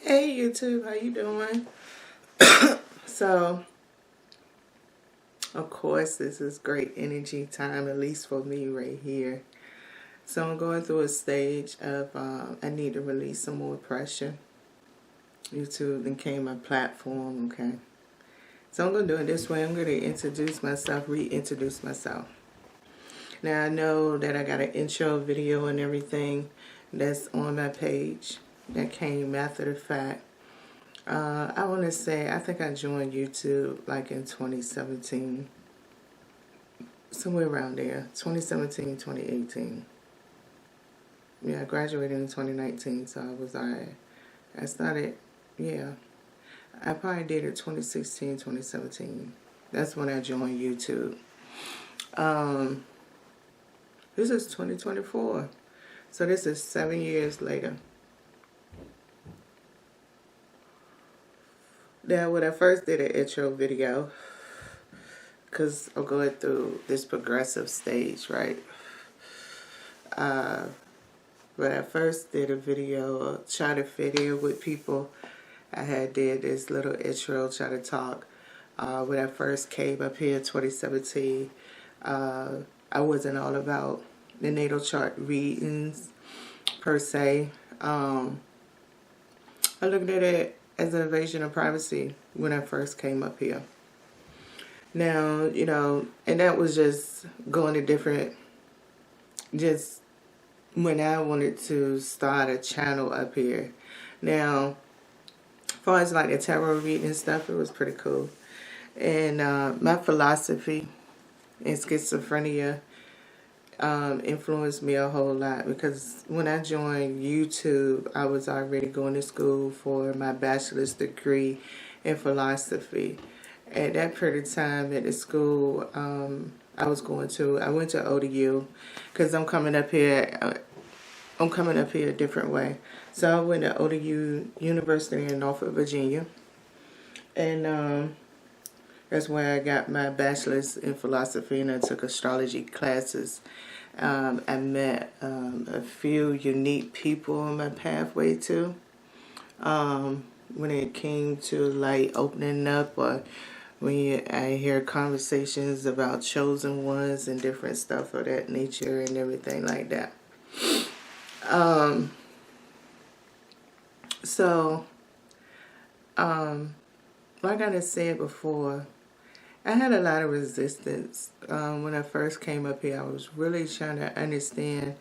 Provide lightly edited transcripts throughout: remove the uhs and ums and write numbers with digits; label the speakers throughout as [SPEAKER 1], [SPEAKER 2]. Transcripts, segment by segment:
[SPEAKER 1] Hey YouTube, how you doing? So, of course, this is great energy time, at least for me right here. So I'm going through a stage of I need to release some more pressure. YouTube became my platform, okay? So I'm going to do it this way. I'm going to introduce myself, reintroduce myself. Now I know that I got an intro video and everything that's on my page that came after the fact. I want to say, I think I joined YouTube like in 2017. Somewhere around there. 2017, 2018. Yeah, I graduated in 2019, so I started, yeah. I probably did it 2016, 2017. That's when I joined YouTube. This is 2024. So this is 7 years later. Now, when I first did an intro video, because I'm going through this progressive stage, right? When I first did a video, try to fit in with people, I had did this little intro, try to talk. When I first came up here in 2017, I wasn't all about the natal chart readings, per se. I looked at it as an invasion of privacy when I first came up here. Now, you know, and that was just going to different, just when I wanted to start a channel up here. Now, as far as like the tarot reading and stuff, it was pretty cool. And my philosophy in schizophrenia influenced me a whole lot, because when I joined YouTube, I was already going to school for my bachelor's degree in philosophy. At that period of time at the school I went to ODU, because I'm coming up here a different way. So I went to ODU University in Norfolk, Virginia, and that's where I got my bachelor's in philosophy, and I took astrology classes. I met a few unique people on my pathway too. When it came to like opening up, or I hear conversations about chosen ones and different stuff of that nature and everything like that. Like I said before, I had a lot of resistance. When I first came up here, I was really trying to understand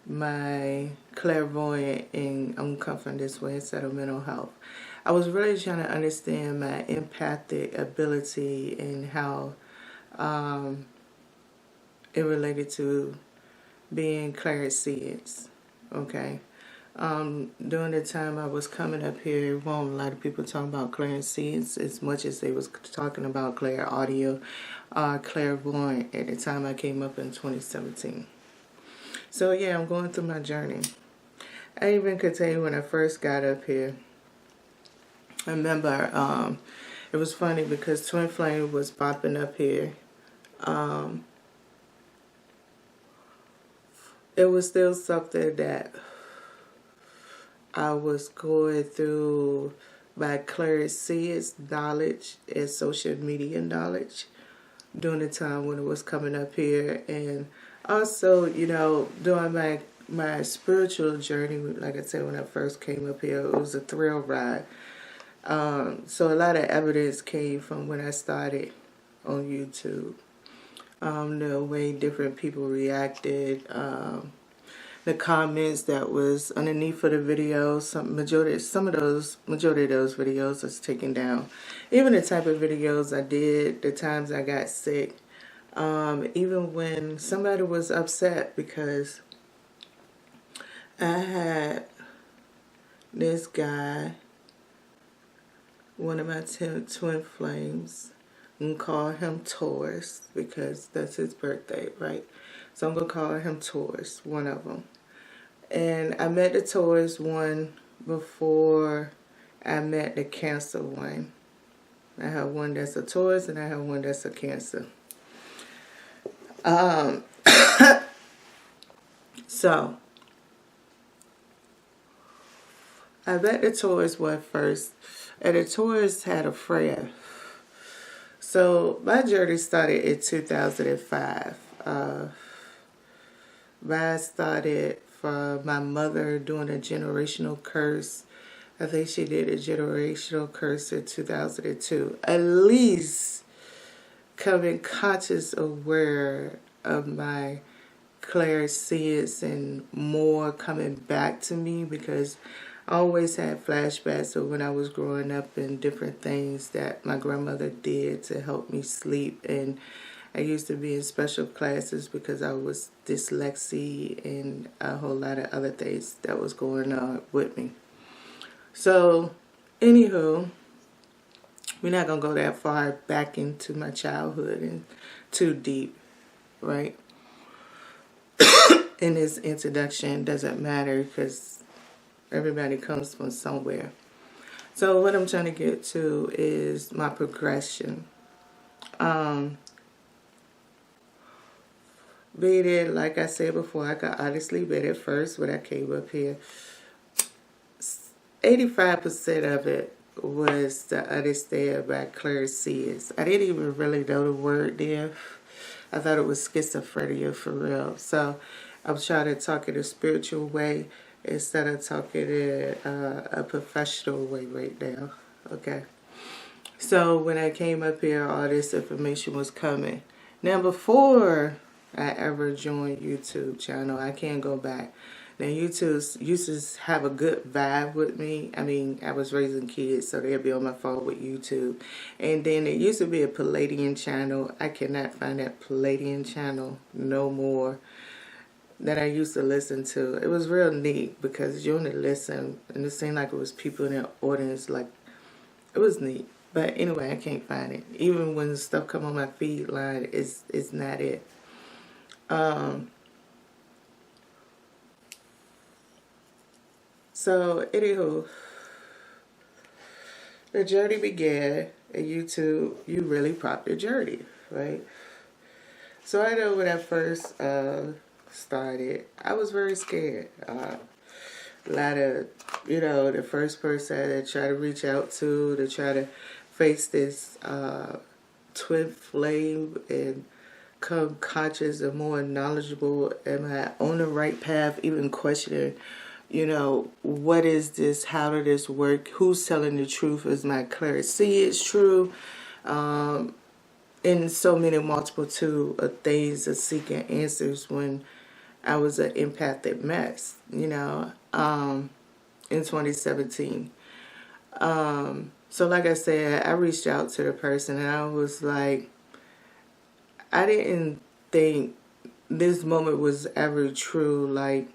[SPEAKER 1] my clairvoyant, and I'm coming from this way instead of mental health. I was really trying to understand my empathic ability and how it related to being clairsentience. Okay. During the time I was coming up here, a lot of people talking about clairsentience as much as they was talking about clairaudio, clairvoyant at the time I came up in 2017. So yeah, I'm going through my journey. I even could tell you when I first got up here, I remember it was funny because Twin Flame was popping up here. It was still something that I was going through my clairsentience knowledge and social media knowledge during the time when it was coming up here. And also, you know, during my spiritual journey, like I said, when I first came up here, it was a thrill ride. So a lot of evidence came from when I started on YouTube. The way different people reacted, the comments that was underneath for the videos. Majority of those videos is taken down. Even the type of videos I did, the times I got sick, even when somebody was upset because I had this guy, one of my twin flames, I'm going to call him Taurus because that's his birthday, right? So I'm going to call him Taurus, one of them. And I met the Taurus one before I met the Cancer one. I have one that's a Taurus and I have one that's a Cancer. So I bet the Taurus one first, and the Taurus had a friend. So my journey started in 2005. Mine started from my mother doing a generational curse. I think she did a generational curse in 2002. At least coming conscious aware of my clairsentience and more coming back to me, because I always had flashbacks of when I was growing up and different things that my grandmother did to help me sleep. And I used to be in special classes because I was dyslexic and a whole lot of other things that was going on with me. So, anywho, we're not going to go that far back into my childhood and too deep, right? In this introduction, doesn't matter because everybody comes from somewhere. So what I'm trying to get to is my progression. Vetted, like I said before, I got honestly vetted first when I came up here. 85% of it was to understand my clairseers. I didn't even really know the word there. I thought it was schizophrenia for real. So I'm trying to talk in a spiritual way instead of talking in a professional way right now. Okay. So when I came up here, all this information was coming. Now before I ever joined YouTube channel, I can't go back. Now YouTube used to have a good vibe with me. I mean, I was raising kids, so they'd be on my phone with YouTube. And then it used to be a Palladian channel. I cannot find that Palladian channel no more that I used to listen to. It was real neat because you only listen, and it seemed like it was people in the audience. Like, it was neat. But anyway, I can't find it. Even when stuff come on my feed line, it's not it. So, anywho, the journey began, and YouTube, you really propped the journey, right? So I know when I first started, I was very scared. A lot of, the first person I tried to reach out to try to face this twin flame and come conscious and more knowledgeable. Am I on the right path? Even questioning, what is this? How did this work? Who's telling the truth? Is my clairvoyance true? In so many multitude of things of seeking answers when I was an empathic mess, in 2017. So like I said, I reached out to the person and I was like, I didn't think this moment was ever true, like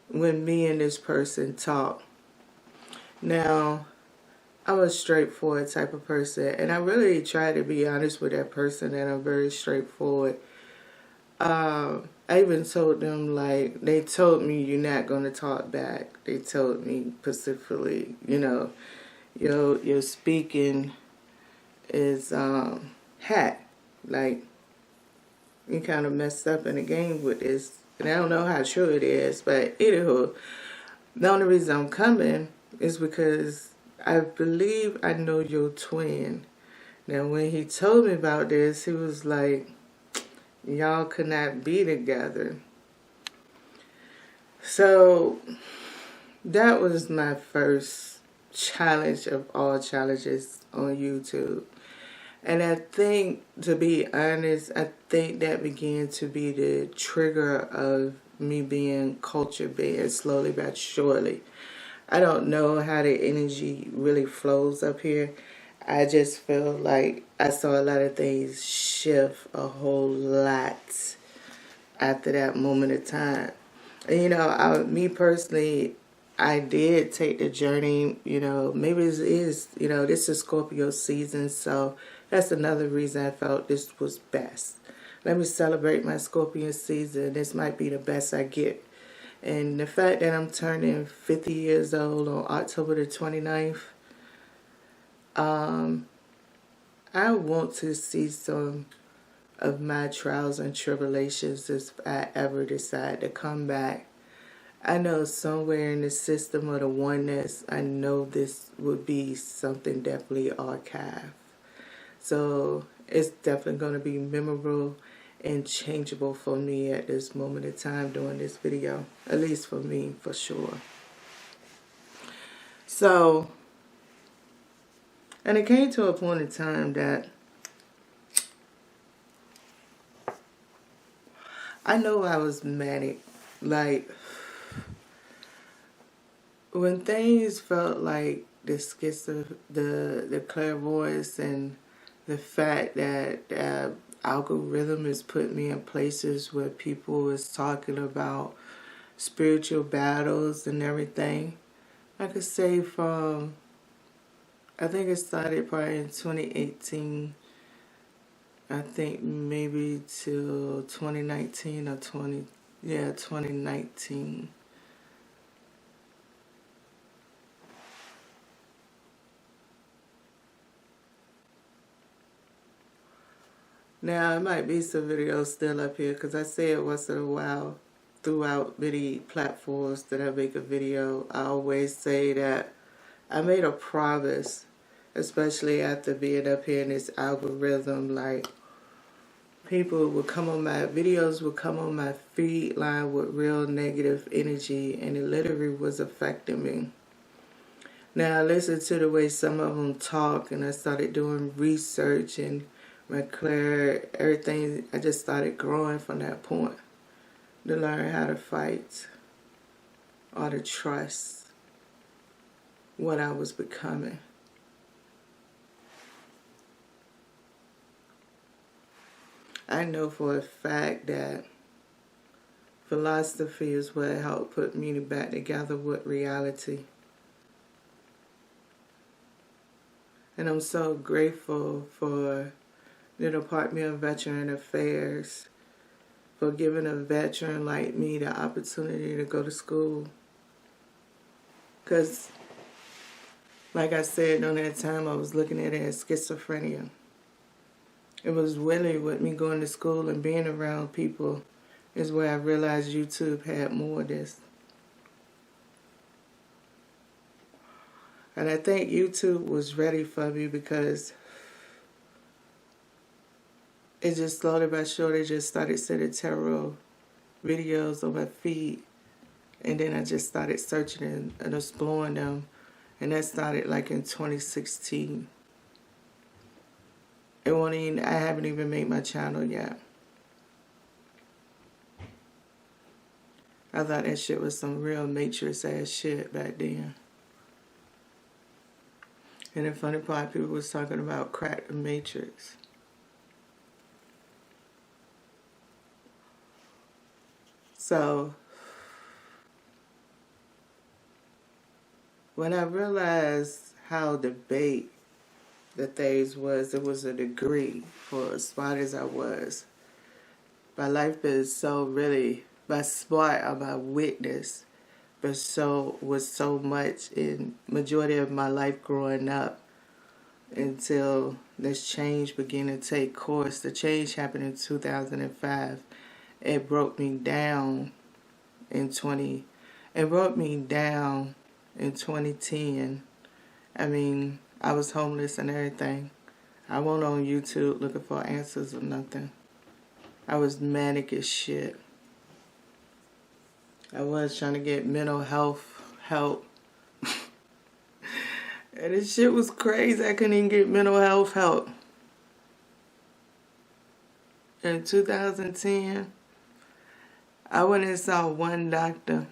[SPEAKER 1] when me and this person talked. Now, I'm a straightforward type of person, and I really try to be honest with that person, and I'm very straightforward. I even told them, like, they told me you're not going to talk back. They told me specifically, your speaking is hack. Like, you kind of messed up in the game with this. And I don't know how true it is, but anywho, the only reason I'm coming is because I believe I know your twin. Now, when he told me about this, he was like, y'all could not be together. So that was my first challenge of all challenges on YouTube. And I think, to be honest, I think that began to be the trigger of me being culture banned slowly but surely. I don't know how the energy really flows up here. I just feel like I saw a lot of things shift a whole lot after that moment of time. And, me personally, I did take the journey, maybe it is, this is Scorpio season, so that's another reason I felt this was best. Let me celebrate my Scorpion season. This might be the best I get. And the fact that I'm turning 50 years old on October the 29th, I want to see some of my trials and tribulations if I ever decide to come back I know somewhere in the system of the oneness, I know this would be something definitely archived. So it's definitely going to be memorable and changeable for me at this moment in time doing this video. At least for me, for sure. So, and it came to a point in time that I know I was manic. Like, when things felt like the the clairvoyance and the fact that algorithm has put me in places where people is talking about spiritual battles and everything. I could say from, I think it started probably in 2018, I think maybe till 2019 or 2019. Now, it might be some videos still up here because I say it once in a while throughout many platforms that I make a video. I always say that I made a promise, especially after being up here in this algorithm, like people would come on my videos, would come on my feed line with real negative energy, and it literally was affecting me. Now I listen to the way some of them talk, and I started doing research and McClare, everything. I just started growing from that point to learn how to fight or to trust what I was becoming. I know for a fact that philosophy is what helped put me back together with reality. And I'm so grateful for the Department of Veteran Affairs for giving a veteran like me the opportunity to go to school. Because, like I said, during that time I was looking at it as schizophrenia. It was really with me going to school and being around people is where I realized YouTube had more of this. And I think YouTube was ready for me because it just slowly but surely just started sending tarot videos on my feed. And then I just started searching and exploring them. And that started like in 2016. I haven't even made my channel yet. I thought that shit was some real Matrix ass shit back then. And the funny part, people was talking about crack the Matrix. So, when I realized how debate the things was, it was a degree for as smart as I was. My life is so really, by smart or by witness, but was so much in majority of my life growing up until this change began to take course. The change happened in 2005. It broke me down in 2010. I mean, I was homeless and everything. I wasn't on YouTube looking for answers or nothing. I was manic as shit. I was trying to get mental health help. And this shit was crazy. I couldn't even get mental health help. In 2010, I went and saw one doctor,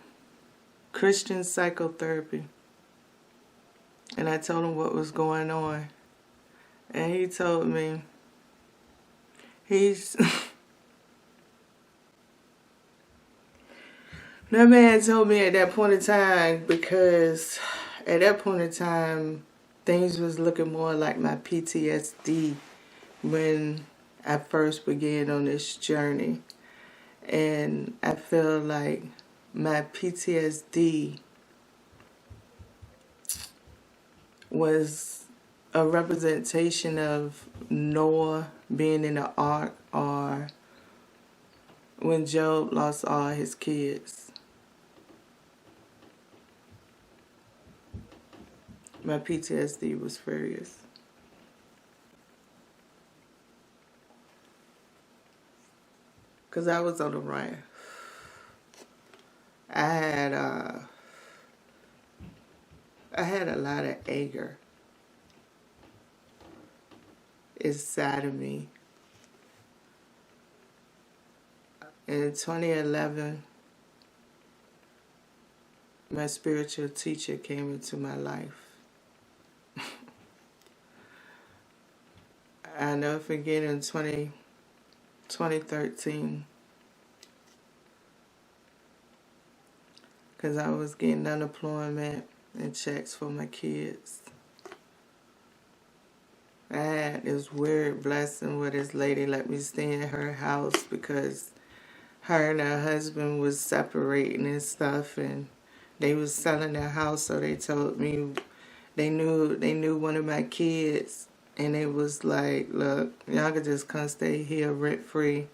[SPEAKER 1] Christian psychotherapy. And I told him what was going on. And he told me, that man told me at that point in time, because at that point in time, things was looking more like my PTSD when I first began on this journey. And I feel like my PTSD was a representation of Noah being in the ark, or when Job lost all his kids. my PTSD was furious. Because I was on the run. I had a lot of anger inside of me. In 2011, my spiritual teacher came into my life. I never forget in 2013, because I was getting unemployment and checks for my kids. I had this weird blessing where this lady let me stay in her house because her and her husband was separating and stuff, and they was selling their house, so they told me they knew one of my kids, and they was like, look, y'all could just come stay here rent free.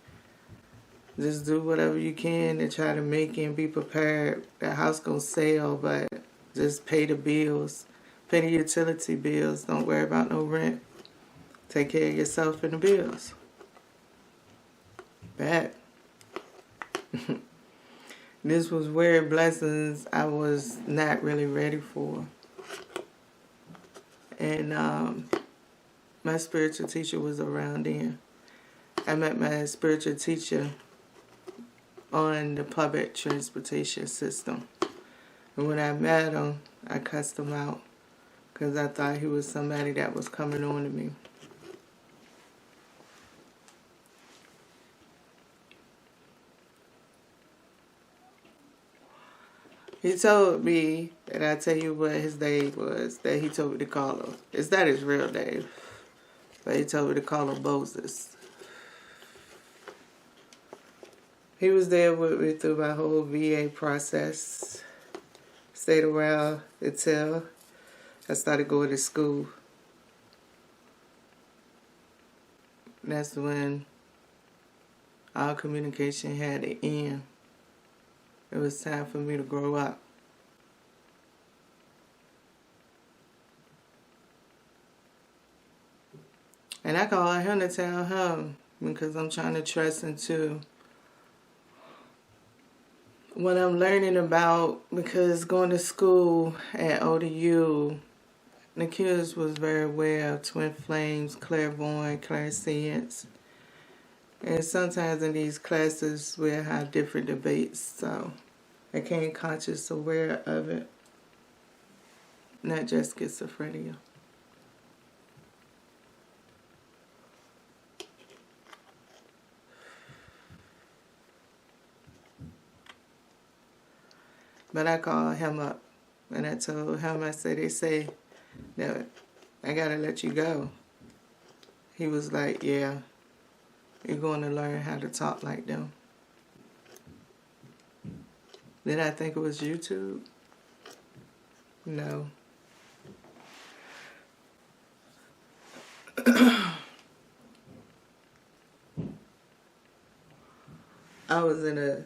[SPEAKER 1] Just do whatever you can to try to make it and be prepared. The house gonna sell, but just pay the bills. Pay the utility bills. Don't worry about no rent. Take care of yourself and the bills. Bad. This was weird blessings I was not really ready for. And my spiritual teacher was around then. I met my spiritual teacher on the public transportation system. And when I met him, I cussed him out because I thought he was somebody that was coming on to me. He told me, and I tell you what his name was, that he told me to call him. It's not his real name, but he told me to call him Moses. He was there with me through my whole VA process. Stayed around until I started going to school. And that's when our communication had to end. It was time for me to grow up. And I called him to tell him because I'm trying to trust into what I'm learning about, because going to school at ODU, the kids was very aware of twin flames, clairvoyance, clairsentience. And sometimes in these classes we'll have different debates, so I came conscious aware of it, not just schizophrenia. But I called him up and I told him, I said, they say that I gotta let you go. He was like, yeah, you're going to learn how to talk like them. Did I think it was YouTube? No. I was in a,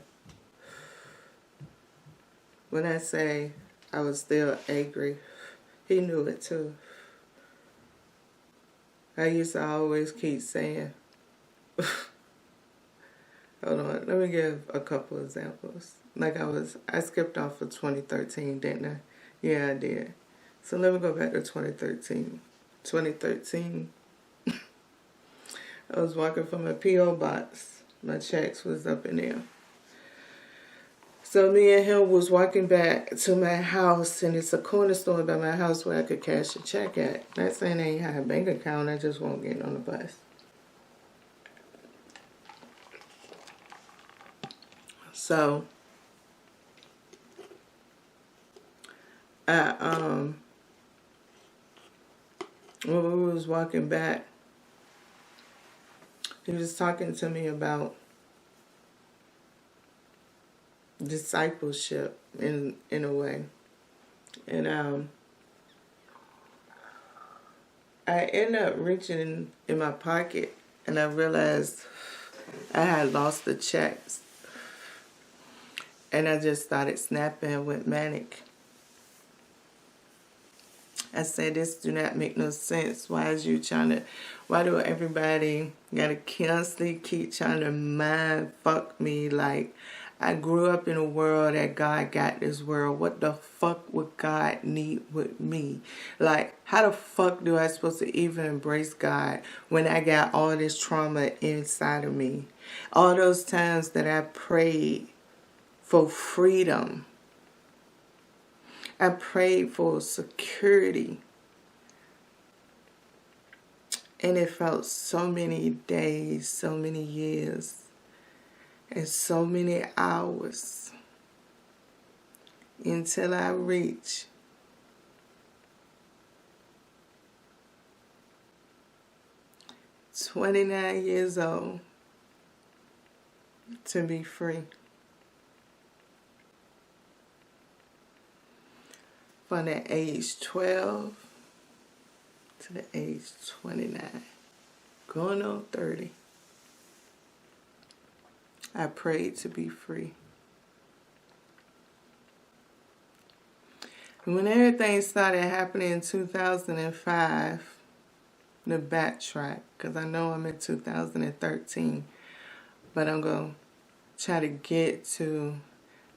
[SPEAKER 1] when I say I was still angry, he knew it too. I used to always keep saying, hold on, let me give a couple examples. Like I skipped off of 2013, didn't I? Yeah, I did. So let me go back to 2013. 2013, I was walking from a P.O. box. My checks was up in there. So me and him was walking back to my house, and it's a corner store by my house where I could cash a check at. Not saying I ain't have a bank account, I just won't get on the bus. So when we was walking back, he was talking to me about discipleship in a way. And I ended up reaching in my pocket and I realized I had lost the checks. And I just started snapping and went manic. I said, this do not make no sense. Why do everybody gotta constantly keep trying to mind fuck me? Like, I grew up in a world that God got this world. What the fuck would God need with me? Like, how the fuck do I supposed to even embrace God when I got all this trauma inside of me? All those times that I prayed for freedom. I prayed for security. And it felt so many days, so many years, and so many hours until I reached $29 years old to be free. From the age 12 to the age 29, going on 30, I prayed to be free. And when everything started happening in 2005, to backtrack, because I know I'm in 2013, but I'm going to try to get to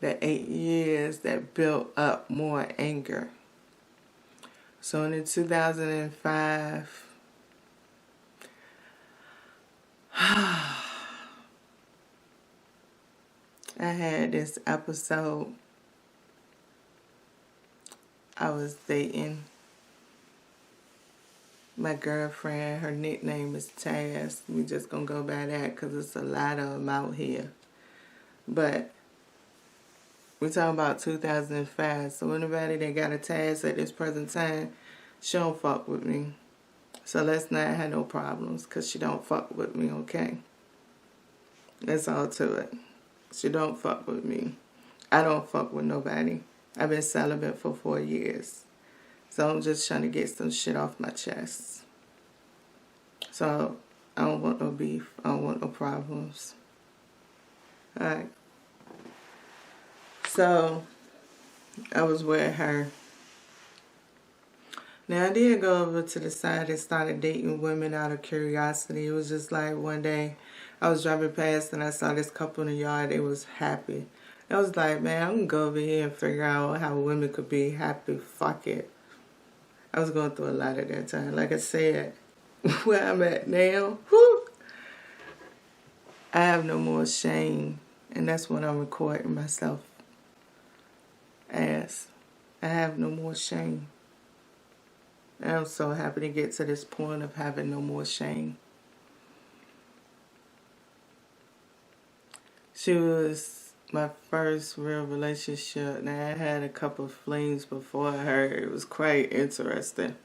[SPEAKER 1] the 8 years that built up more anger. So in 2005, I had this episode. I was dating my girlfriend. Her nickname is Taz. We just gonna go by that because there's a lot of them out here. But we're talking about 2005. So anybody that got a Taz at this present time, she don't fuck with me. So let's not have no problems because she don't fuck with me, okay? That's all to it. She don't fuck with me. I don't fuck with nobody. I've been celibate for 4 years. So I'm just trying to get some shit off my chest. So I don't want no beef. I don't want no problems. Alright. So I was with her. Now I did go over to the side and started dating women out of curiosity. It was just like one day I was driving past and I saw this couple in the yard. They was happy. I was like, man, I'm going to go over here and figure out how women could be happy. Fuck it. I was going through a lot at that time. Like I said, where I'm at now, whew, I have no more shame. And that's what I'm recording myself as. I have no more shame. And I'm so happy to get to this point of having no more shame. She was my first real relationship. Now, I had a couple of flings before her. It was quite interesting.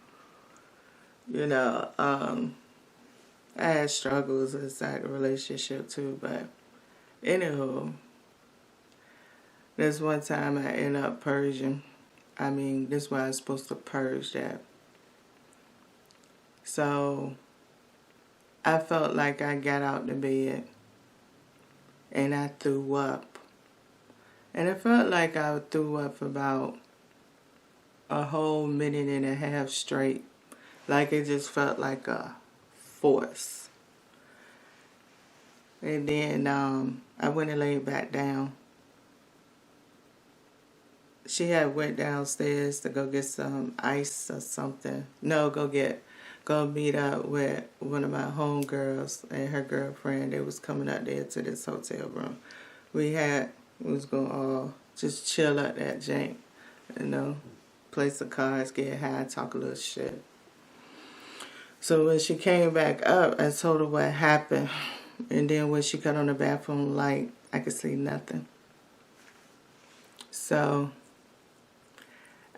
[SPEAKER 1] You know, I had struggles inside the relationship too, but anywho, there's one time I ended up purging. I mean, this is why I was supposed to purge that. So, I felt like I got out the bed and I threw up. And it felt like I threw up for about a whole minute and a half straight. Like it just felt like a force. And then I went and laid back down. She had went downstairs to go get some ice or something. No, go meet up with one of my homegirls and her girlfriend. They was coming up there to this hotel room. We was going to all just chill at that jank, you know, play some cards, get high, talk a little shit. So when she came back up, I told her what happened. And then when she got on the bathroom light, I could see nothing. So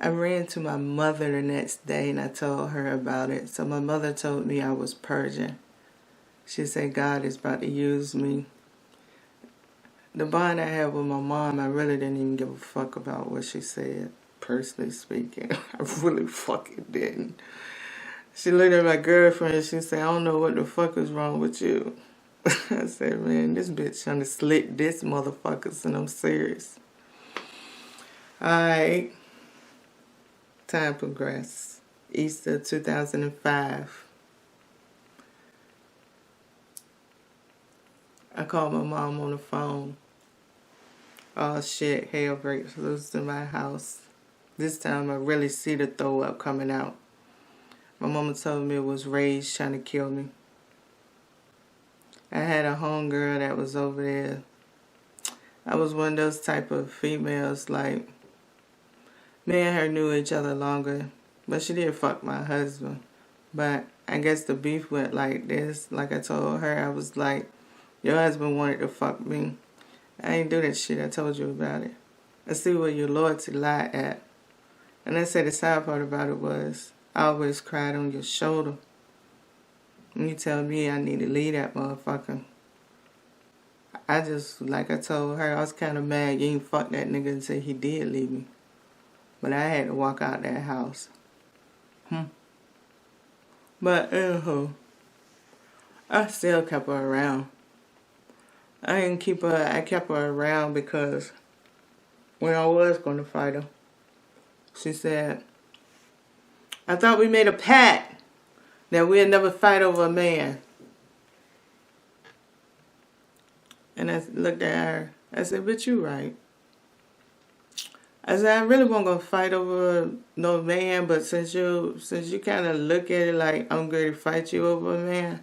[SPEAKER 1] I ran to my mother the next day and I told her about it. So my mother told me I was purging. She said, God is about to use me. The bond I had with my mom, I really didn't even give a fuck about what she said, personally speaking. I really fucking didn't. She looked at my girlfriend and she said, I don't know what the fuck is wrong with you. I said, man, this bitch trying to slick this motherfucker, and I'm serious. Alright. Time progressed. Easter 2005. I called my mom on the phone. Oh shit, hell breaks loose in my house. This time I really see the throw up coming out. My mama told me it was Rage trying to kill me. I had a homegirl that was over there. I was one of those type of females, like, me and her knew each other longer, but she did fuck my husband. But I guess the beef went like this. Like I told her, I was like, your husband wanted to fuck me. I ain't do that shit. I told you about it. I see where your loyalty lie at. And I said the sad part about it was, I always cried on your shoulder. And you tell me I need to leave that motherfucker. I just, like I told her, I was kind of mad you ain't fuck that nigga until he did leave me. But I had to walk out that house. But anywho, I still kept her around. I didn't keep her, I kept her around because when I was going to fight her, she said, I thought we made a pact that we'd never fight over a man. And I looked at her. I said, but you right. I said, I really wasn't going to fight over no man, but since you kind of look at it like I'm going to fight you over a man,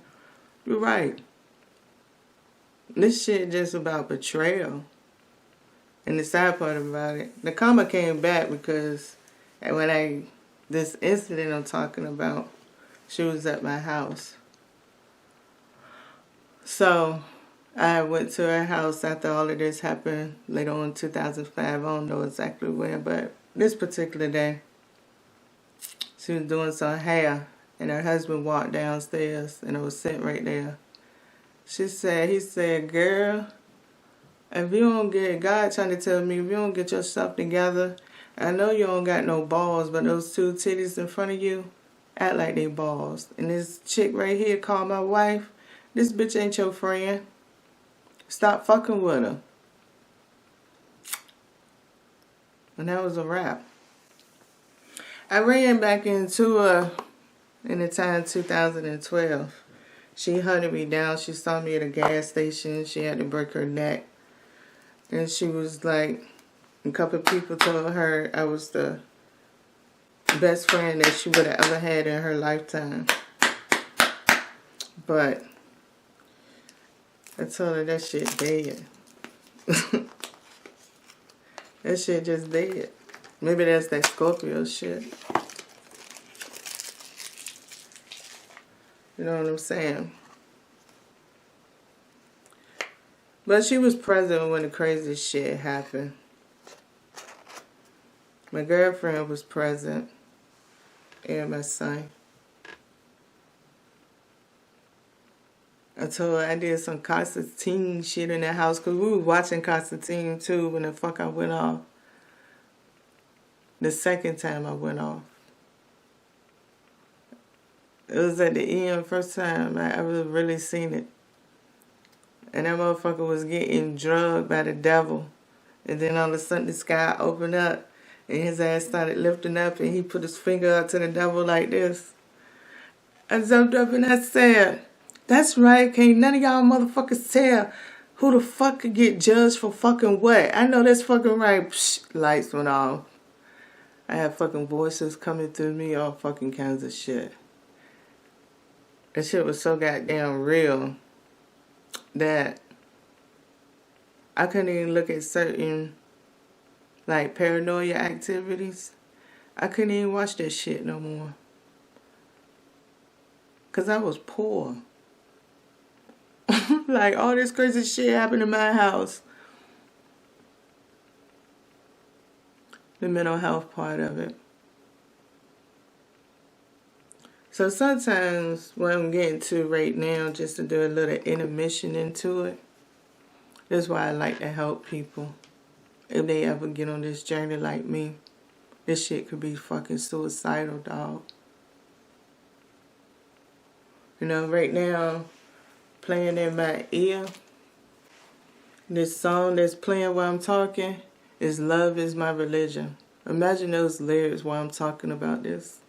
[SPEAKER 1] you're right. This shit just about betrayal. And the sad part about it, the karma came back because when this incident I'm talking about, she was at my house. So I went to her house after all of this happened later on in 2005. I don't know exactly when, but this particular day, she was doing some hair, and her husband walked downstairs, and I was sitting right there. He said, girl, if you don't get, God trying to tell me, if you don't get yourself together, I know you don't got no balls, but those two titties in front of you, act like they balls. And this chick right here called my wife, this bitch ain't your friend. Stop fucking with her. And that was a wrap. I ran back into her in the time 2012. She hunted me down. She saw me at a gas station. She had to break her neck. And she was like, a couple of people told her I was the best friend that she would have ever had in her lifetime. But I told her that shit dead. That shit just dead. Maybe that's that Scorpio shit. You know what I'm saying? But she was present when the crazy shit happened. My girlfriend was present. And my son. I told her I did some Constantine shit in that house because we was watching Constantine too when the fuck I went off. The second time I went off. It was at the end, first time I ever really seen it. And that motherfucker was getting drugged by the devil. And then all of a sudden the sky opened up and his ass started lifting up and he put his finger up to the devil like this. I jumped up and I said, that's right, can't none of y'all motherfuckers tell who the fuck could get judged for fucking what. I know that's fucking right. Psh, lights went off. I had fucking voices coming through me, all fucking kinds of shit. That shit was so goddamn real that I couldn't even look at certain, like, paranoia activities. I couldn't even watch that shit no more. Because I was poor. Like, all this crazy shit happened in my house. The mental health part of it. So sometimes what I'm getting to right now, just to do a little intermission into it, that's why I like to help people. If they ever get on this journey like me, this shit could be fucking suicidal, dog. You know, right now, playing in my ear, this song that's playing while I'm talking is Love Is My Religion. Imagine those lyrics while I'm talking about this.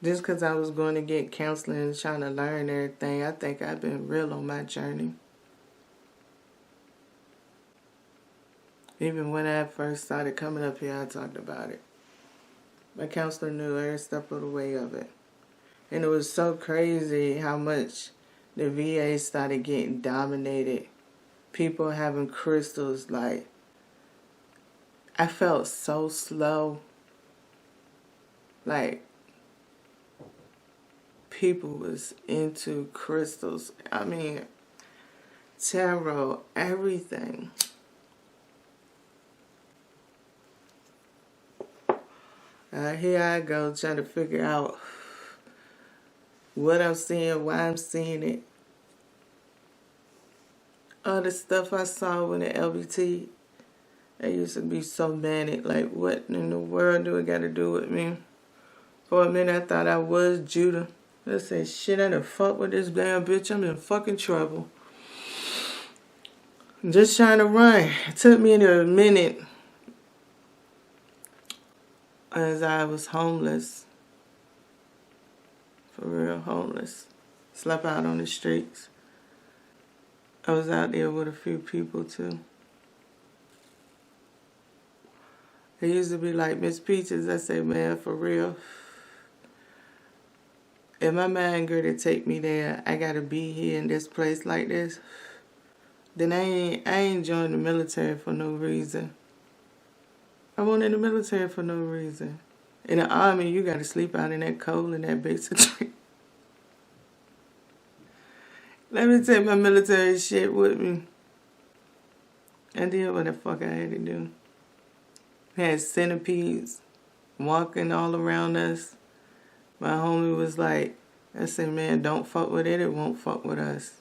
[SPEAKER 1] Just because I was going to get counseling and trying to learn everything, I think I've been real on my journey. Even when I first started coming up here, I talked about it. My counselor knew every step of the way of it. And it was so crazy how much the VA started getting dominated. People having crystals, like, I felt so slow. Like, people was into crystals. I mean, tarot, everything. Here I go trying to figure out what I'm seeing, why I'm seeing it. All the stuff I saw when the LBT, I used to be so manic. Like, what in the world do it got to do with me? For a minute, I thought I was Judah. I said, shit, I done fuck with this damn bitch. I'm in fucking trouble. I'm just trying to run. It took me a minute as I was homeless. For real, homeless. Slept out on the streets. I was out there with a few people too. It used to be like, Miss Peaches, I say, man, for real. If my mind going to take me there, I gotta be here in this place like this, then I ain't joined the military for no reason. I wasn't in the military for no reason. In the army, you gotta sleep out in that cold and that basic tree. Let me take my military shit with me. I did what the fuck I had to do. Had centipedes walking all around us. My homie was like, I said, man, don't fuck with it. It won't fuck with us.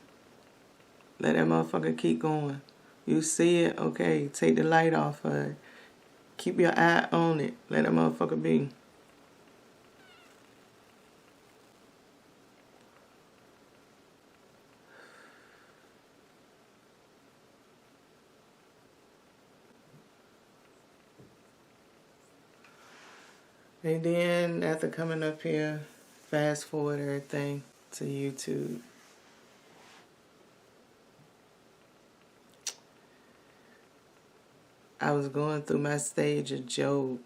[SPEAKER 1] Let that motherfucker keep going. You see it, okay, take the light off of it. Keep your eye on it. Let that motherfucker be. And then after coming up here, fast forward everything to YouTube. I was going through my stage of Job.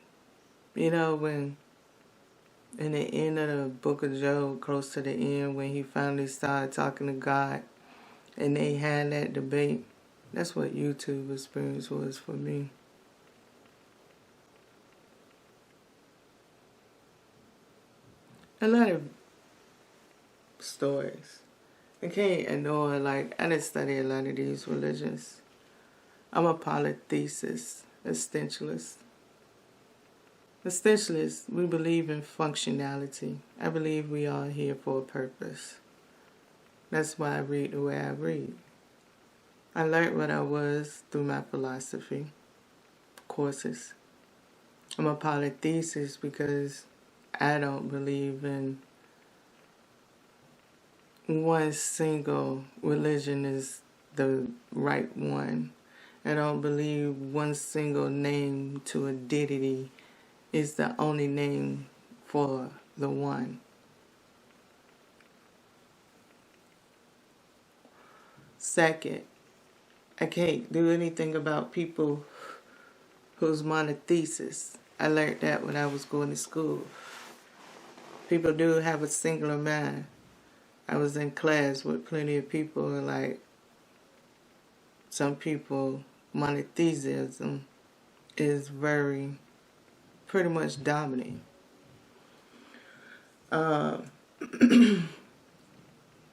[SPEAKER 1] You know, when in the end of the book of Job, close to the end, when he finally started talking to God and they had that debate, that's what YouTube experience was for me. A lot of stories. I can't ignore, like, I didn't study a lot of these religions. I'm a polytheist, existentialist. Essentialist, we believe in functionality. I believe we are here for a purpose. That's why I read the way I read. I learned what I was through my philosophy courses. I'm a polytheist because I don't believe in one single religion is the right one. I don't believe one single name to a deity is the only name for the one. Second, I can't do anything about people who's monotheists. I learned that when I was going to school. People do have a singular mind. I was in class with plenty of people, and like some people, monotheism is very, pretty much dominant. And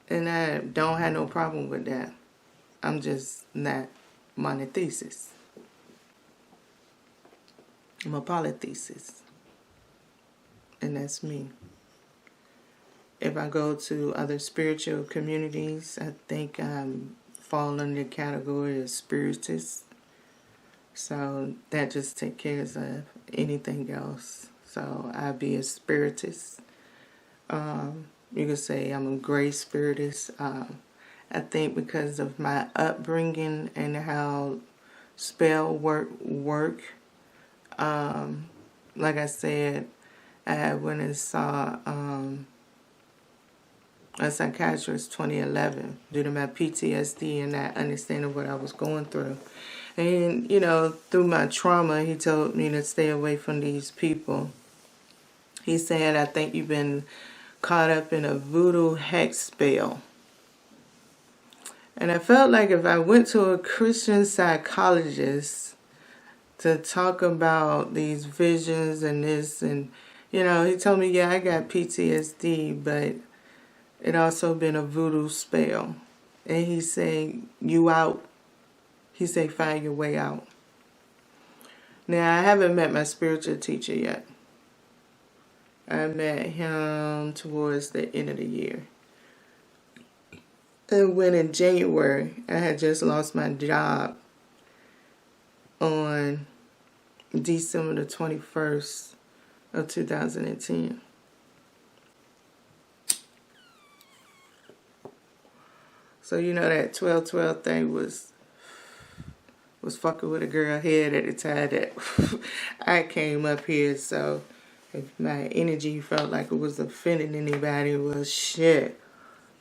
[SPEAKER 1] I don't have no problem with that. I'm just not monotheist. I'm a polytheist. And that's me. If I go to other spiritual communities, I think I'm fall under the category of spiritist. So that just takes care of anything else. So I'd be a spiritist. You could say I'm a gray spiritist. I think because of my upbringing and how spell work, like I said, I had went and saw a psychiatrist 2011 due to my PTSD and not understanding what I was going through. And, you know, through my trauma, he told me to stay away from these people. He said, I think you've been caught up in a voodoo hex spell. And I felt like if I went to a Christian psychologist to talk about these visions and this, and, you know, he told me, yeah, I got PTSD, but it also been a voodoo spell. And he said, you out. He said, find your way out. Now, I haven't met my spiritual teacher yet. I met him towards the end of the year. And when in January, I had just lost my job on December the 21st of 2010. So, you know, that 12-12 thing was fucking with a girl head at the time that I came up here. So if my energy felt like it was offending anybody, well, shit.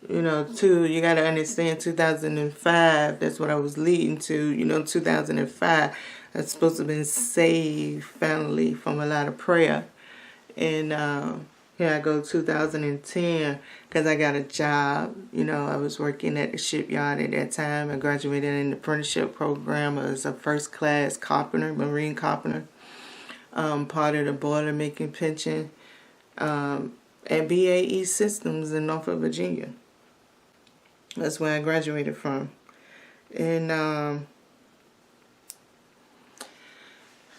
[SPEAKER 1] You know, too, you got to understand 2005, that's what I was leading to. You know, 2005, I was supposed to have been saved finally from a lot of prayer. And here I go 2010 because I got a job. You know, I was working at the shipyard at that time. I graduated in the apprenticeship program as a first class carpenter, marine carpenter. Part of the boiler making pension at BAE Systems in Norfolk, Virginia. That's where I graduated from. And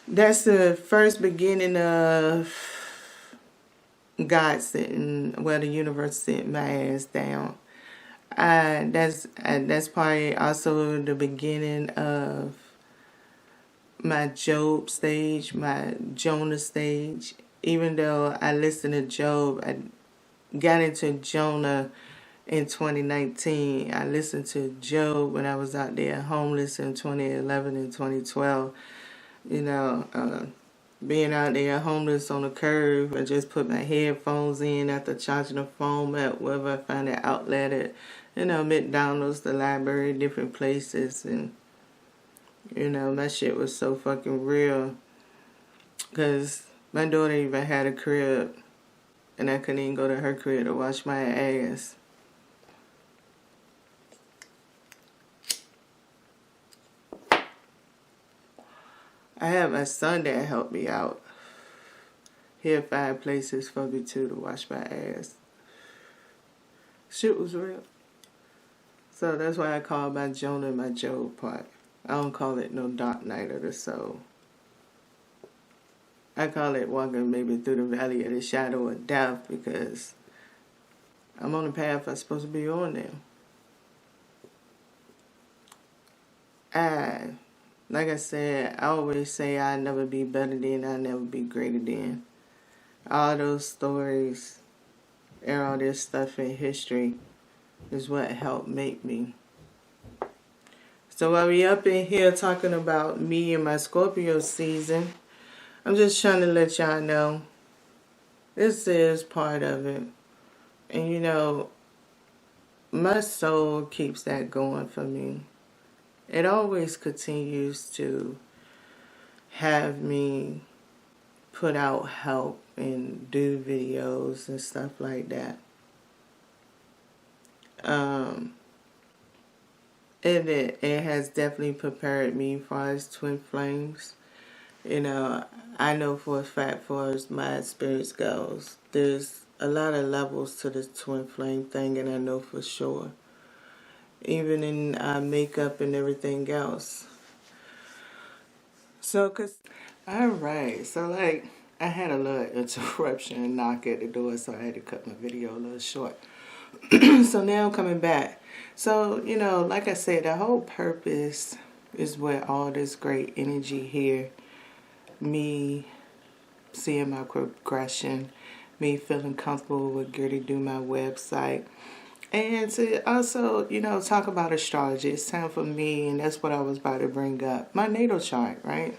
[SPEAKER 1] that's the first beginning of God sitting, well, the universe sent my ass down. That's probably also the beginning of my Job stage, my Jonah stage. Even though I listened to Job, I got into Jonah in 2019. I listened to Job when I was out there homeless in 2011 and 2012. You know, being out there homeless on the curb, I just put my headphones in after charging the phone at wherever I find an outlet at, you know, McDonald's, the library, different places. And, you know, my shit was so fucking real. Because my daughter even had a crib, and I couldn't even go to her crib to wash my ass. I had my son that helped me out. He'd find places for me too to wash my ass. Shit was real. So that's why I call my Jonah my Job part. I don't call it no dark night of the soul. I call it walking maybe through the valley of the shadow of death because I'm on the path I'm supposed to be on now. Like I said, I always say I'll never be better than, I'll never be greater than. All those stories and all this stuff in history is what helped make me. So while we up in here talking about me and my Scorpio season, I'm just trying to let y'all know this is part of it. And you know, my soul keeps that going for me. It always continues to have me put out help and do videos and stuff like that. It has definitely prepared me for as twin flames. You know, I know for a fact, for as my experience goes, there's a lot of levels to this twin flame thing, and I know for sure. Even in makeup and everything else. So, alright, so like, I had a little interruption and knock at the door, so I had to cut my video a little short. So now I'm coming back. So, you know, like I said, the whole purpose is where all this great energy here, me seeing my progression, me feeling comfortable with Gertie do my website, and to also, you know, talk about astrology. It's time for me, and that's what I was about to bring up, my natal chart, right?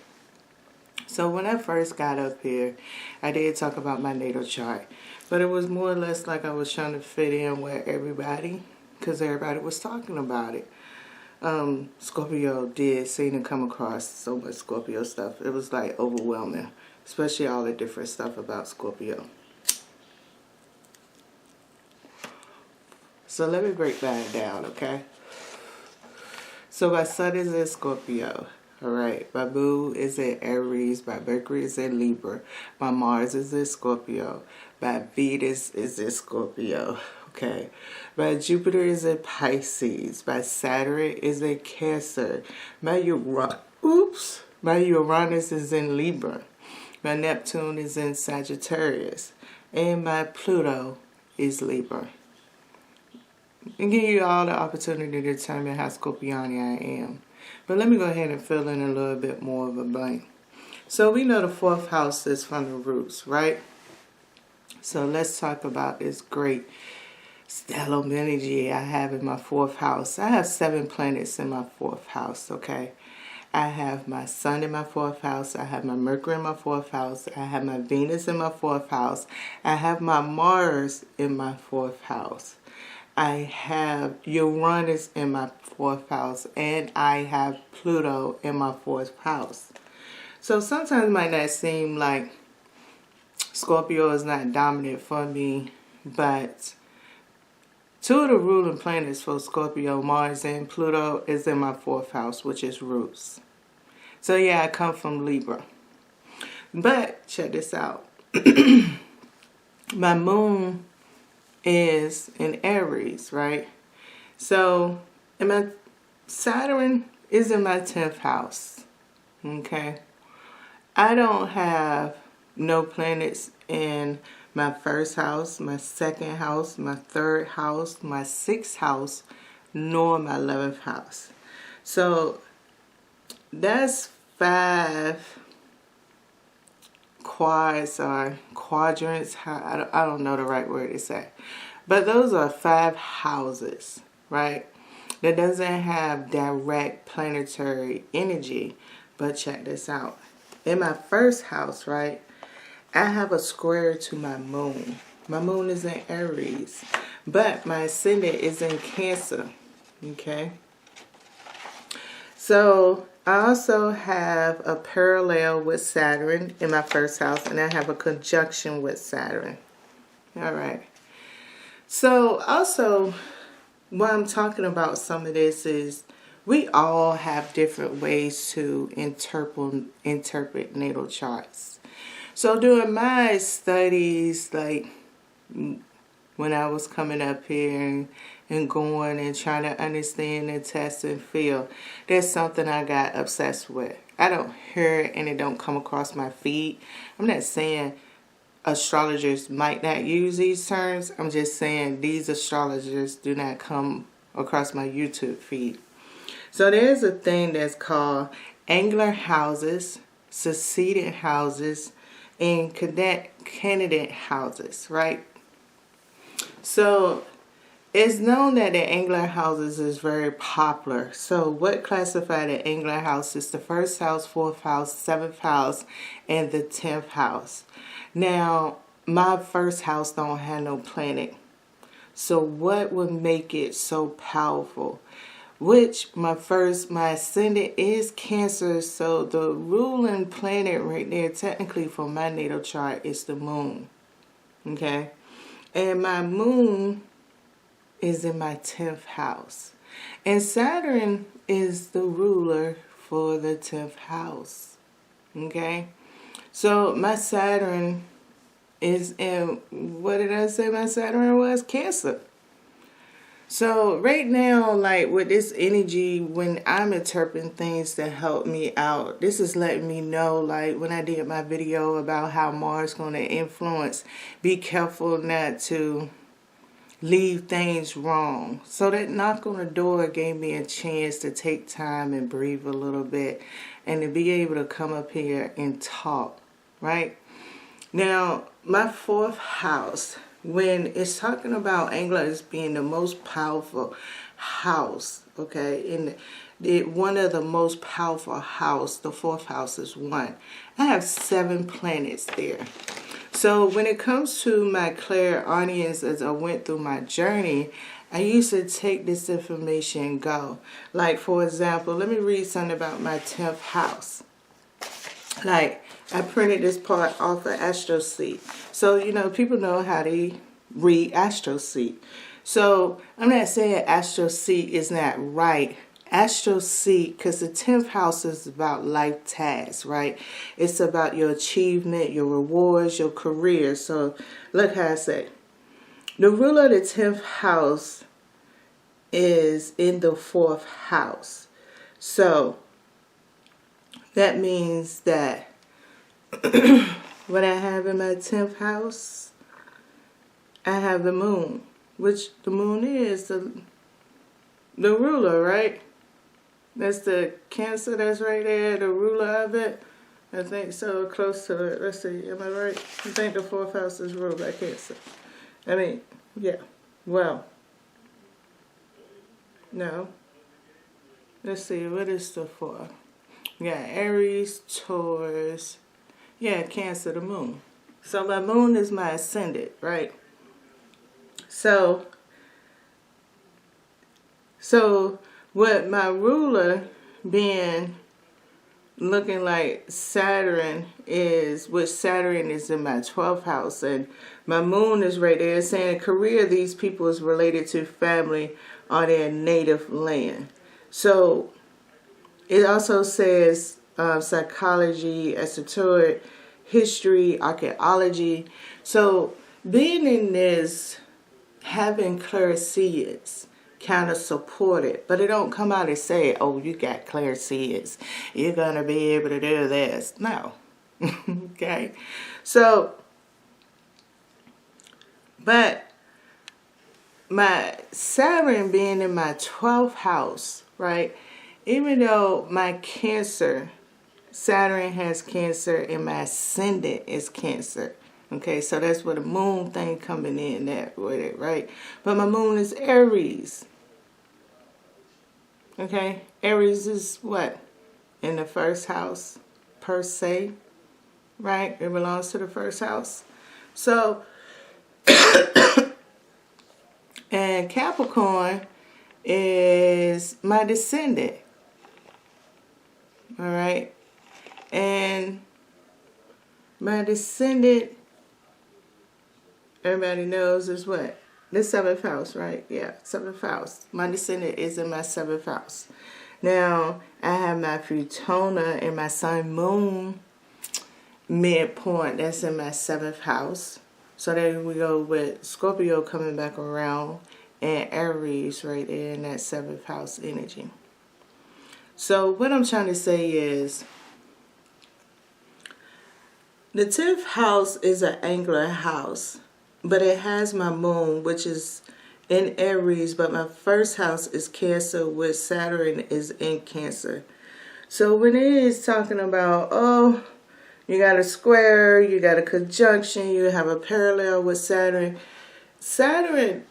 [SPEAKER 1] So when I first got up here, I did talk about my natal chart. But it was more or less like I was trying to fit in with everybody, because everybody was talking about it. Scorpio did seem to come across so much Scorpio stuff. It was like overwhelming, especially all the different stuff about Scorpio. So let me break that down, okay? So my sun is in Scorpio. Alright, my moon is in Aries, my Mercury is in Libra, my Mars is in Scorpio, my Venus is in Scorpio, okay? My Jupiter is in Pisces, my Saturn is in Cancer, my Uranus is in Libra, my Neptune is in Sagittarius, and my Pluto is Libra. And give you all the opportunity to determine how Scorpioni I am. But let me go ahead and fill in a little bit more of a blank. So we know the 4th house is from the roots, right? So let's talk about this great stellar energy I have in my 4th house. I have 7 planets in my 4th house, okay? I have my sun in my 4th house. I have my Mercury in my 4th house. I have my Venus in my 4th house. I have my Mars in my 4th house. I have Uranus in my 4th house, and I have Pluto in my 4th house. So sometimes it might not seem like Scorpio is not dominant for me, but 2 of the ruling planets for Scorpio, Mars and Pluto, is in my 4th house, which is roots. So yeah, I come from Libra. But check this out. My moon is in Aries, right? So, and my Saturn is in my 10th house, okay? I don't have no planets in my 1st house, my 2nd house, my 3rd house, my 6th house, nor my 11th house. So, that's 5 quads or quadrants. I don't know the right word to say. But those are 5 houses, right? That doesn't have direct planetary energy. But check this out. In my 1st house, right, I have a square to my moon. My moon is in Aries. But my ascendant is in Cancer, okay? So I also have a parallel with Saturn in my 1st house, and I have a conjunction with Saturn. All right. So also, what I'm talking about some of this is we all have different ways to interpret natal charts. So during my studies, like when I was coming up here and going and trying to understand and test and feel, there's something I got obsessed with. I don't hear it and it don't come across my feed. I'm not saying astrologers might not use these terms. I'm just saying these astrologers do not come across my YouTube feed. So there's a thing that's called angular houses, succeeded houses, and candidate houses, right? So it's known that the angular houses is very popular. So what classify the angular house is the 1st house, 4th house, 7th house, and the 10th house. Now, my 1st house don't have no planet. So what would make it so powerful? Which my ascendant is Cancer, so the ruling planet right there, technically for my natal chart, is the moon. Okay? And my moon is in my 10th house. And Saturn is the ruler for the 10th house. Okay? So my Saturn is in, what did I say my Saturn was? Cancer. So right now, like with this energy, when I'm interpreting things to help me out, this is letting me know, like when I did my video about how Mars going to influence, be careful not to leave things wrong. So that knock on the door gave me a chance to take time and breathe a little bit and to be able to come up here and talk, right? Now, my 4th house, when it's talking about angular as being the most powerful house, okay, and one of the most powerful house, the 4th house is 1. I have 7 planets there. So when it comes to my clairaudience, as I went through my journey, I used to take this information and go. Like, for example, let me read something about my 10th house. Like, I printed this part off of AstroSeek. So, you know, people know how to read AstroSeek. So, I'm not saying AstroSeek is not right. AstroSeek, because the 10th house is about life tasks, right? It's about your achievement, your rewards, your career. So, look how I say. The ruler of the 10th house is in the 4th house. So, that means that what I have in my 10th house, I have the moon, which the moon is the ruler, right? That's the Cancer that's right there, the ruler of it. I think so, close to it. Let's see, am I right? I think the 4th house is ruled by Cancer. I mean, yeah. Well, no. Let's see, what is the 4th? Yeah, Aries, Taurus. Yeah, Cancer, the moon. So my moon is my ascendant, right? So what my ruler being looking like Saturn is, which Saturn is in my 12th house, and my moon is right there, saying career, these people is related to family or their native land. So it also says psychology, esoteric, history, archaeology. So being in this, having clairsentience kind of support it, but it don't come out and say, oh, you got clairsentience, you're going to be able to do this. No. Okay. So, but my Saturn being in my 12th house, right? Even though my Cancer, Saturn has Cancer and my ascendant is Cancer. Okay, so that's where the moon thing coming in that with it, right? But my moon is Aries. Okay, Aries is what? In the 1st house, per se, right? It belongs to the 1st house. So, and Capricorn is my descendant. All right, and my descendant, everybody knows, is what? The 7th house, right? Yeah, 7th house. My descendant is in my 7th house. Now, I have my Futona and my Sun Moon midpoint. That's in my 7th house. So there we go with Scorpio coming back around and Aries right there in that 7th house energy. So what I'm trying to say is, the 10th house is an angular house, but it has my moon, which is in Aries, but my 1st house is Cancer, with Saturn is in Cancer. So when it is talking about, oh, you got a square, you got a conjunction, you have a parallel with Saturn, Saturn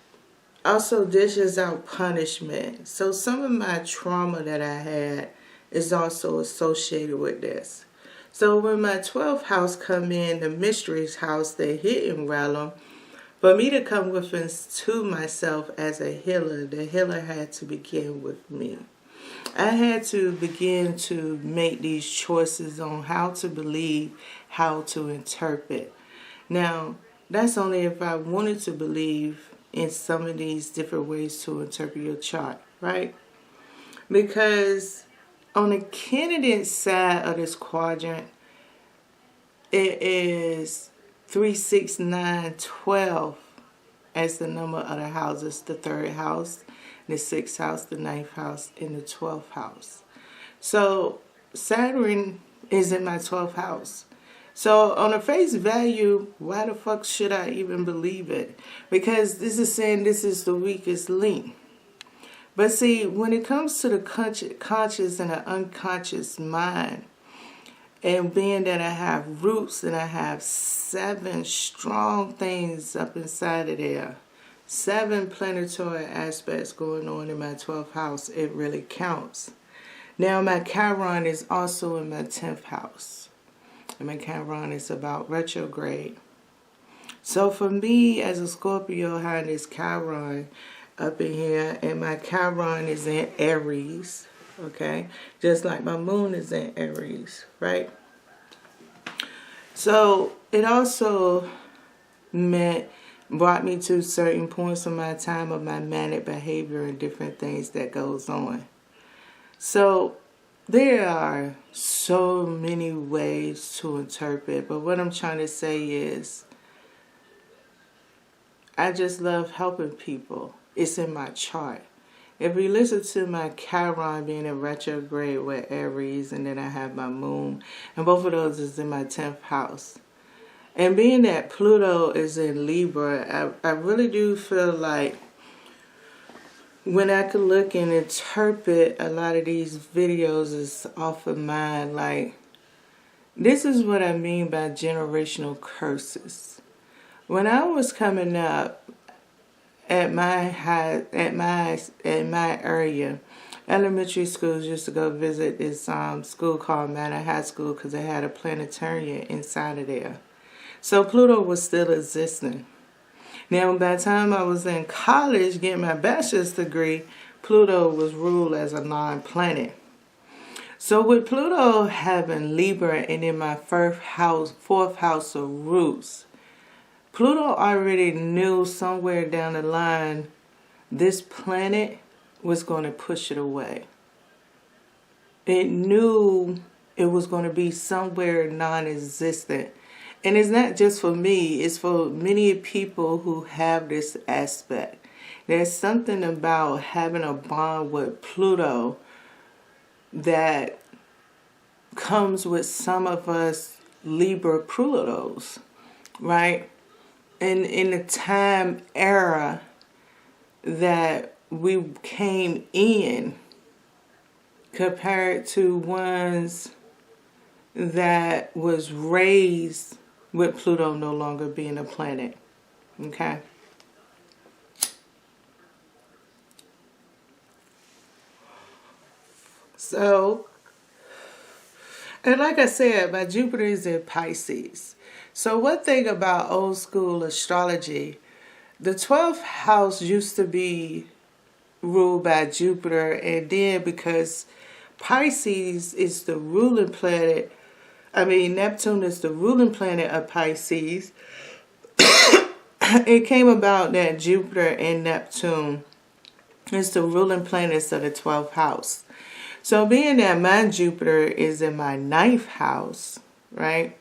[SPEAKER 1] also dishes out punishment. So some of my trauma that I had is also associated with this. So when my 12th house come in, the mysteries house, the hidden realm, for me to come within to myself as a healer, the healer had to begin with me. I had to begin to make these choices on how to believe, how to interpret. Now, that's only if I wanted to believe in some of these different ways to interpret your chart, right? Because on the candidate side of this quadrant, it is 3, 6, 9, 12 as the number of the houses, the 3rd house, the 6th house, the 9th house, and the 12th house. So Saturn is in my 12th house. So on a face value, why the fuck should I even believe it? Because this is saying this is the weakest link. But see, when it comes to the conscious and the unconscious mind, and being that I have roots and I have 7 strong things up inside of there, 7 planetary aspects going on in my 12th house, it really counts. Now my Chiron is also in my 10th house. And my Chiron is about retrograde. So for me as a Scorpio, having this Chiron up in here, and my Chiron is in Aries, okay? Just like my moon is in Aries, right? So it also brought me to certain points of my time of my manic behavior and different things that goes on. So there are so many ways to interpret, but what I'm trying to say is I just love helping people. It's in my chart. If we listen to my Chiron being in retrograde with Aries, and then I have my moon, and both of those is in my 10th house. And being that Pluto is in Libra, I really do feel like when I could look and interpret a lot of these videos is off of mine, like, this is what I mean by generational curses. When I was coming up at my area, elementary schools used to go visit this school called Manor High School because they had a planetarium inside of there. So Pluto was still existing. Now, by the time I was in college getting my bachelor's degree, Pluto was ruled as a non-planet. So with Pluto having Libra and in my fourth house of roots, Pluto already knew somewhere down the line this planet was going to push it away. It knew it was going to be somewhere non-existent. And it's not just for me, it's for many people who have this aspect. There's something about having a bond with Pluto that comes with some of us Libra Plutos, right? And in the time era that we came in, compared to ones that was raised with Pluto no longer being a planet. Okay? So, and like I said, my Jupiter is in Pisces. So one thing about old school astrology, the 12th house used to be ruled by Jupiter, and then because Pisces is the ruling planet, Neptune is the ruling planet of Pisces. It came about that Jupiter and Neptune is the ruling planets of the 12th house. So being that my Jupiter is in my 9th house, right,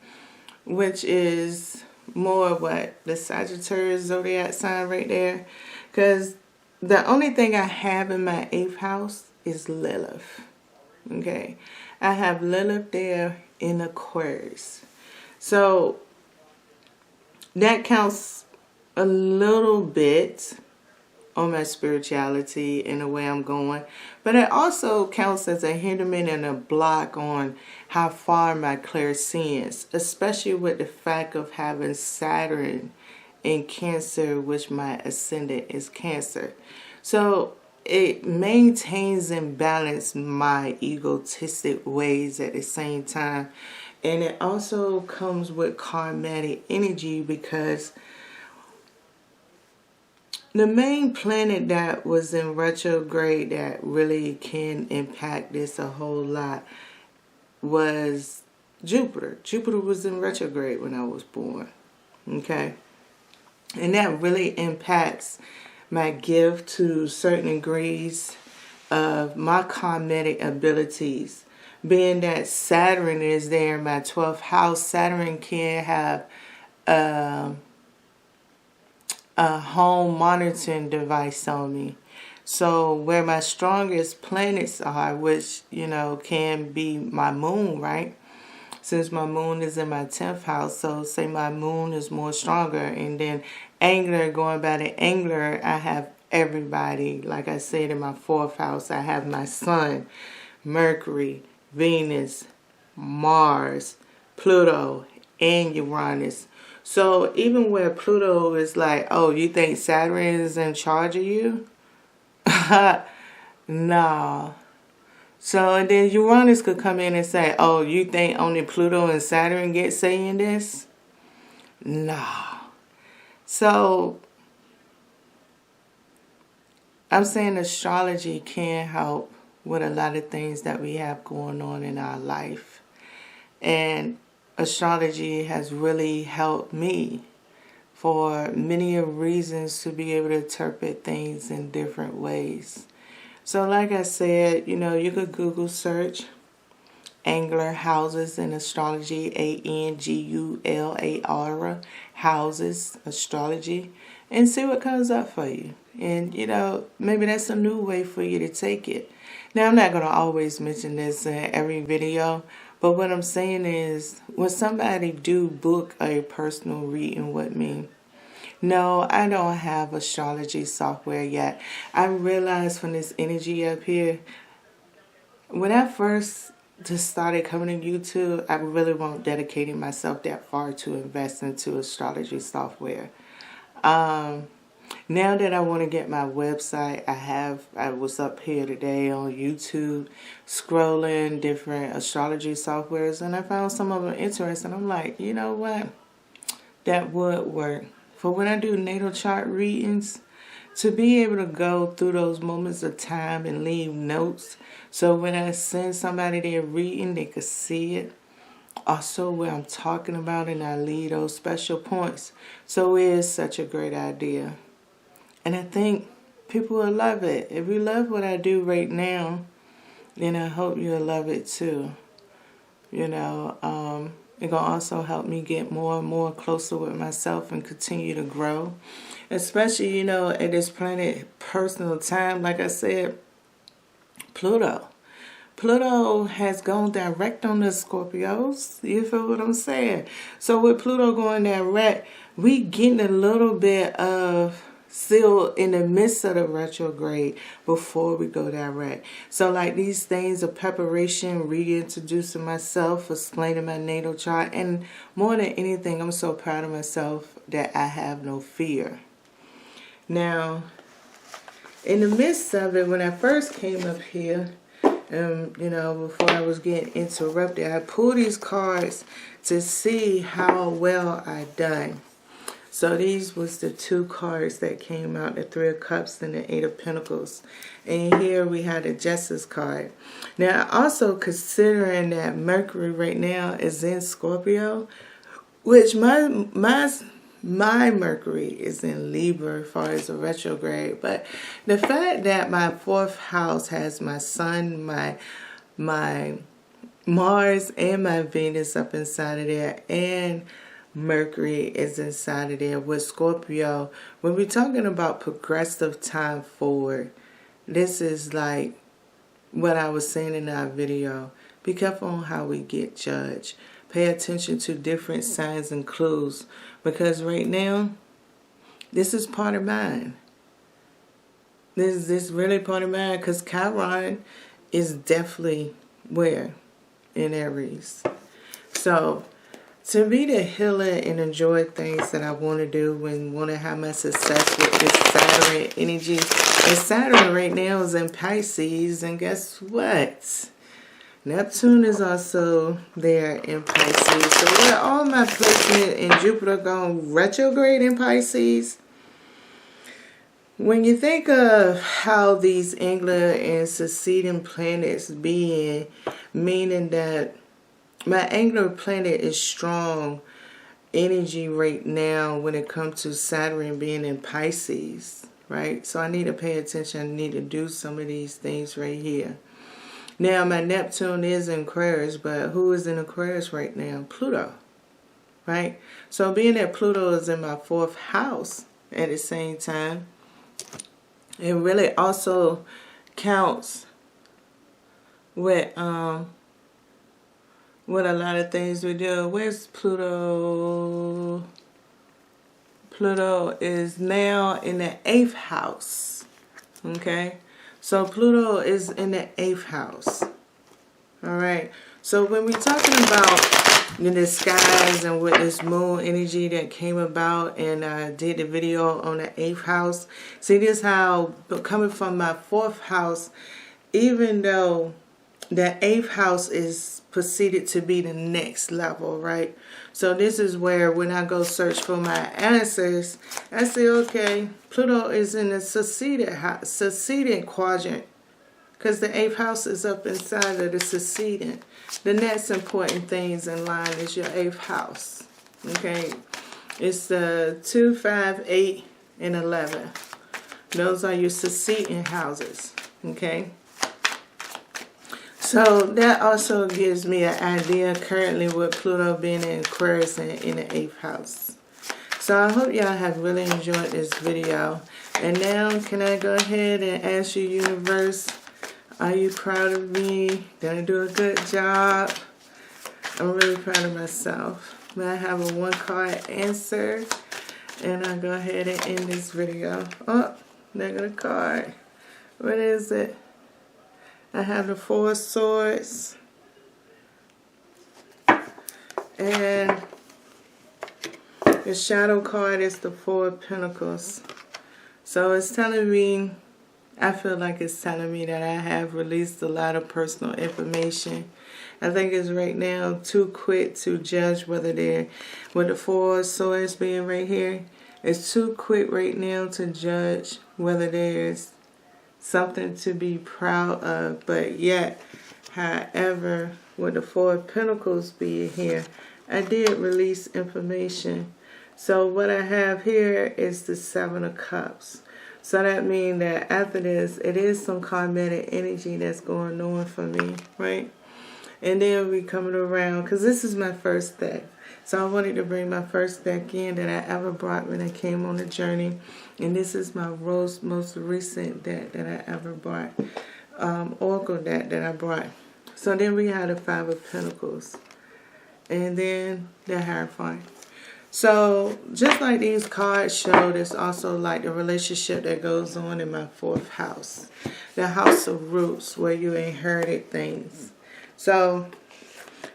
[SPEAKER 1] which is more what the Sagittarius zodiac sign right there, because the only thing I have in my 8th house is Lilith. Okay, I have Lilith there in Aquarius. So that counts a little bit on my spirituality and the way I'm going. But it also counts as a hindrance and a block on how far my clairsentience, especially with the fact of having Saturn in Cancer, which my ascendant is Cancer. So it maintains and balances my egotistic ways at the same time. And it also comes with karmatic energy, because the main planet that was in retrograde that really can impact this a whole lot was Jupiter. Jupiter was in retrograde when I was born. Okay? And that really impacts my gift to certain degrees of my karmatic abilities. Being that Saturn is there in my 12th house, Saturn can have a home monitoring device on me. So where my strongest planets are, which, can be my moon, right? Since my moon is in my 10th house, so say my moon is more stronger, and then angular, going by the angular, I have everybody. Like I said, in my 4th house, I have my Sun, Mercury, Venus, Mars, Pluto, and Uranus. So even where Pluto is like, oh, you think Saturn is in charge of you? No. So, and then Uranus could come in and say, oh, you think only Pluto and Saturn get saying this? No. So, I'm saying astrology can help with a lot of things that we have going on in our life. And astrology has really helped me for many reasons to be able to interpret things in different ways. So like I said, you could Google search Angular houses in astrology, Angular houses astrology, and see what comes up for you. And maybe that's a new way for you to take it. Now, I'm not going to always mention this in every video, but what I'm saying is when somebody do book a personal reading with me, no, I don't have astrology software yet. I realized from this energy up here, when I first just started coming to YouTube, I really wasn't dedicating myself that far to invest into astrology software. Now that I want to get my website, I was up here today on YouTube scrolling different astrology softwares, and I found some of them interesting. I'm like, you know what? That would work. For when I do natal chart readings, to be able to go through those moments of time and leave notes, so when I send somebody their reading, they could see it. Also, where I'm talking about, and I leave those special points. So it is such a great idea. And I think people will love it. If you love what I do right now, then I hope you'll love it too. It can also help me get more and more closer with myself and continue to grow. Especially, at this planet personal time, like I said, Pluto. Pluto has gone direct on the Scorpios. You feel what I'm saying? So with Pluto going direct, we getting a little bit of still in the midst of the retrograde before we go direct. So like these things of preparation, reintroducing myself, explaining my natal chart, and more than anything, I'm so proud of myself that I have no fear. Now, in the midst of it, when I first came up here, before I was getting interrupted, I pulled these cards to see how well I done. So these was the two cards that came out, the Three of Cups and the Eight of Pentacles. And here we had the Justice card. Now, also considering that Mercury right now is in Scorpio, which my Mercury is in Libra as far as a retrograde. But the fact that my fourth house has my Sun, my Mars, and my Venus up inside of there, and Mercury is inside of there with Scorpio. When we're talking about progressive time forward, this is like what I was saying in our video. Be careful on how we get judged. Pay attention to different signs and clues, because right now, this is part of mine. This is really part of mine, because Chiron is definitely where? In Aries. So, to be the healer and enjoy things that I want to do and want to have my success with this Saturn energy. And Saturn right now is in Pisces, and guess what? Neptune is also there in Pisces. So where all my placement in Jupiter going retrograde in Pisces? When you think of how these angular and succeeding planets being, meaning that my angular planet is strong energy right now when it comes to Saturn being in Pisces, right? So I need to pay attention. I need to do some of these things right here. Now, my Neptune is in Aquarius, but who is in Aquarius right now? Pluto, right? So being that Pluto is in my fourth house at the same time, it really also counts with a lot of things we do. Where's Pluto? Pluto is now in the 8th house, okay? So Pluto is in the 8th house. All right. So when we're talking about the skies and with this moon energy that came about, and I did the video on the 8th house. See, this how coming from my 4th house, even though the 8th house is proceeded to be the next level, right? So this is where when I go search for my answers, I say, okay, Pluto is in the succeeding quadrant, because the 8th house is up inside of the succeeding. The next important things in line is your 8th house. Okay, it's the 2, 5, 8, and 11. Those are your succeeding houses. Okay. So that also gives me an idea currently with Pluto being in Aquarius and in the 8th house. So I hope y'all have really enjoyed this video. And now can I go ahead and ask you, universe, are you proud of me? Did I do a good job? I'm really proud of myself. May I have a 1-card answer? And I'll go ahead and end this video. Oh, negative card. What is it? I have the 4 of Swords. And the shadow card is the 4 of Pentacles. So it's telling me, I feel like it's telling me that I have released a lot of personal information. I think it's right now too quick to judge whether they're, with the 4 of Swords being right here, it's too quick right now to judge whether there's something to be proud of. But yet, however, with the 4 of Pentacles being here, I did release information. So what I have here is the 7 of Cups. So that means that after this, it is some karmic energy that's going on for me, right? And then we coming around, because this is my first deck. So I wanted to bring my first deck in that I ever brought when I came on the journey. And this is my most recent deck that I ever brought. Oracle deck that I brought. So then we had the 5 of Pentacles. And then the Hierophant. So just like these cards show, there's also like the relationship that goes on in my 4th house. The house of roots, where you inherited things. So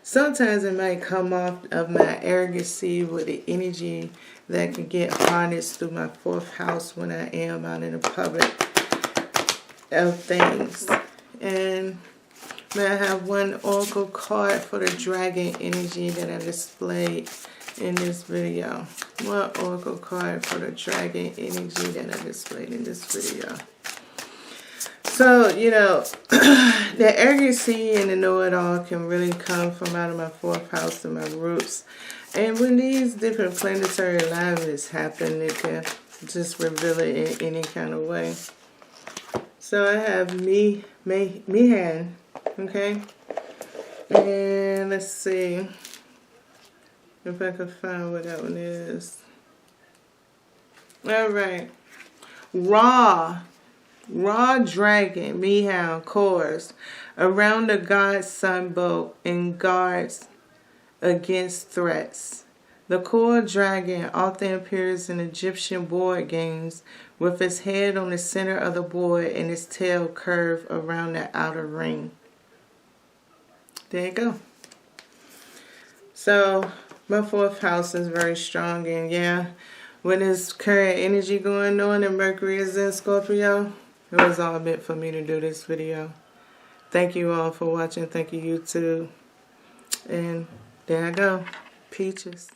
[SPEAKER 1] sometimes it might come off of my arrogancy with the energy that can get harnessed through my 4th house when I am out in the public of things. And may I have one oracle card for the dragon energy that I displayed in this video? One oracle card for the dragon energy that I displayed in this video. So, you know, the arrogancy and the know-it-all can really come from out of my 4th house and my roots. And when these different planetary alignments happen, it can just reveal it in any kind of way. So I have Mihan, okay? And let's see if I can find what that one is. All right. Raw dragon, Mihan, chorus, around the god's sunboat and guards against threats. The core dragon often appears in Egyptian board games with its head on the center of the board and its tail curved around the outer ring. There you go. So my 4th house is very strong, and yeah, with this current energy going on and Mercury is in Scorpio, it was all meant for me to do this video. Thank you all for watching. Thank you, YouTube. And there I go. Peaches.